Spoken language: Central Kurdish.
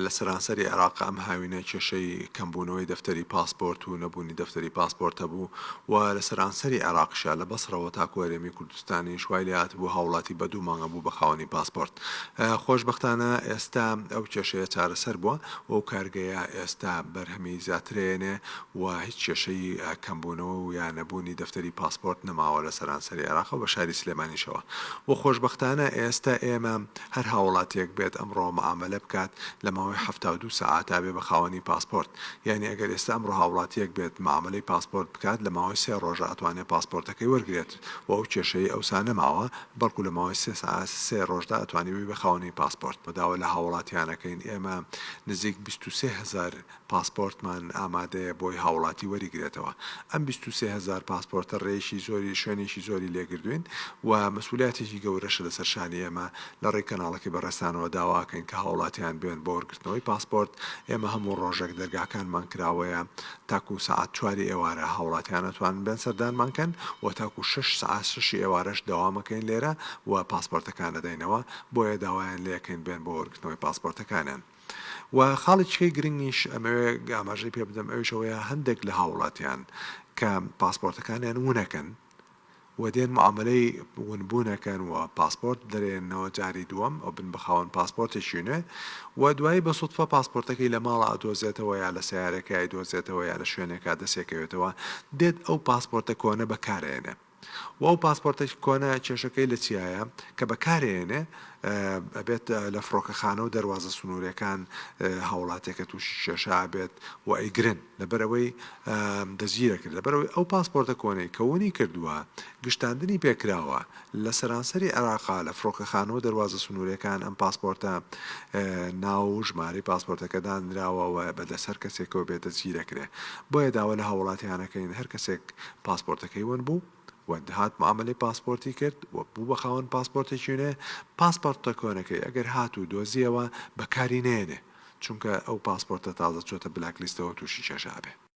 لە سەرانسەری عێراق ئەم هاوینە کێشەی کەمبوونەوەی دەفتەری پاسپۆرت و نەبوونی دەفتەری پاسپۆرتە بوو و لە سەرانسەری عێراقشە لە بەسڕەوە تاکو هەرێمی کوردستانی شوای لە هاتبوو هاوڵاتی بە 2 مانگە بوو بە خاوەنی پاسپۆرت. خۆشبەختانە ئێستا ئەو کێشەیە چارەسەر بووە و ئەو کارگەیە ئێستا بەرهەمی زیاترێنێ و هیچ کێشەی کەمبوونەوە و یان نەبوونی دەفتەری پاسپۆرت نەماوە لە سەرانسەری عێراق و بە شاری سلێمانیشەوە. و خۆشبەختانە ئێستا ئێمە هەر هاوڵاتێک بێت ئەمڕۆ معاملە بکات لە ماوەی 72 ساعات بێ بە خاوەنی پاسپۆرت. یعنی ئەگەر ئێستا ئەمڕۆ هاوڵاتیەک بێت معاملەی پاسپۆرت بکات لە ماوەی 3 ڕۆژە ئەتوانێت پاسپۆرتەکەی وەرگێت و ئەو کێشەی ئەوسا نەماوە بەڵکو لە ماوەی 3 ڕۆژدا ئەتوانی بە خاوەنی پاسپۆرت بەداوە لە هاوڵاتیانەکەین ئێمە نزیک 23,000 پاسپۆرتمان ئامادەیە بۆی هاوڵاتی وەریگرێتەوە. ئەم 23,000 پاسپۆرتە ڕێژی زۆری شوێنێکی زۆری لێگردوین و مەسئولیاتێکی گەورەشە لەسەر شانی ئێمە لە ڕێی کەناڵەکەی بەڕێستانەوە داواکەین کە هاوڵاتیان بێن بۆ وەرگرتنەوەی پاسپۆرت. ئێمە هەموو ڕۆژێک دەرگاکانمان کراوەیە تاکو سعات 4 ئێوارە هاوڵاتیان ئەتوانن بێن سەردانمانکەن و تاکو 6 سعات 6 ئێوارەش دەوامەکەین لێرە و پاسپۆرتەکان دەدەینەوە بۆیە داوایان لێکەین بێن بۆ وەرگرتنەوەی پاسپۆرتەکانیان. و خاڵێکیکەی گرنگیش ئەمەوێ ئاماژەی پێ بدەم ئەوشەوەیە هەندێک لە هاوڵاتیان کە پاسپۆرتەکانیان وونەکەن و دێن معاملەی ونبوونەکەن و پاسپۆرت دەرێنەوە جاری دووەم ئەو بن بخاون پاسپۆرتێکی نوێ و دوایی بە سوودفە پاسپۆرتەکەی لە ماڵە ئەدۆزێتەوە یا لە سیارەکە ئەیدۆزێتەوە یا لە شوێنێکا دەسێکەوێتەوە دێت ئەو پاسپۆرتە کۆنە بەکارێنێ. و ئەو پاسپۆرتێک کۆنە کێشەکەی لە چیایە کە بەکارێنێ ئەبێت لە فڕۆکەخانە و دەواازە سنوورەکان هاوڵاتێکە تووشی کێشە بێت و ئەیگرن لەبەرەوەی دەزگیرە کرد لەبەرەوەی ئەو پاسپۆرتە کۆنەی کەونی کردووە گشتاندنی پێکراوە لە سەرانسەری عێراقا لە فڕۆکەخانە و دەواازە سنوورەکان ئەم پاسپۆرتە ناو ژمارەی پاسپۆرتەکە دانراوە و بەدەسەر کەسێکەوە بێت دەزگیرەکرێ. بۆیە داوا لە هاوڵاتیانەکەین هەر کەسێک پاسپۆرتەکەی ون بوو و دەهات معاملەی پاسپۆرتی کرد و بوو بە خاوەن پاسپۆرتێکی نوێ پاسپۆرتە کۆنەکەی ئەگەر هات و دۆزیەوە بەکاری نێنێ چونکە ئەو پاسپۆرتە تازە چۆتە بلاک لیستەوە تووشی کێشە بێ.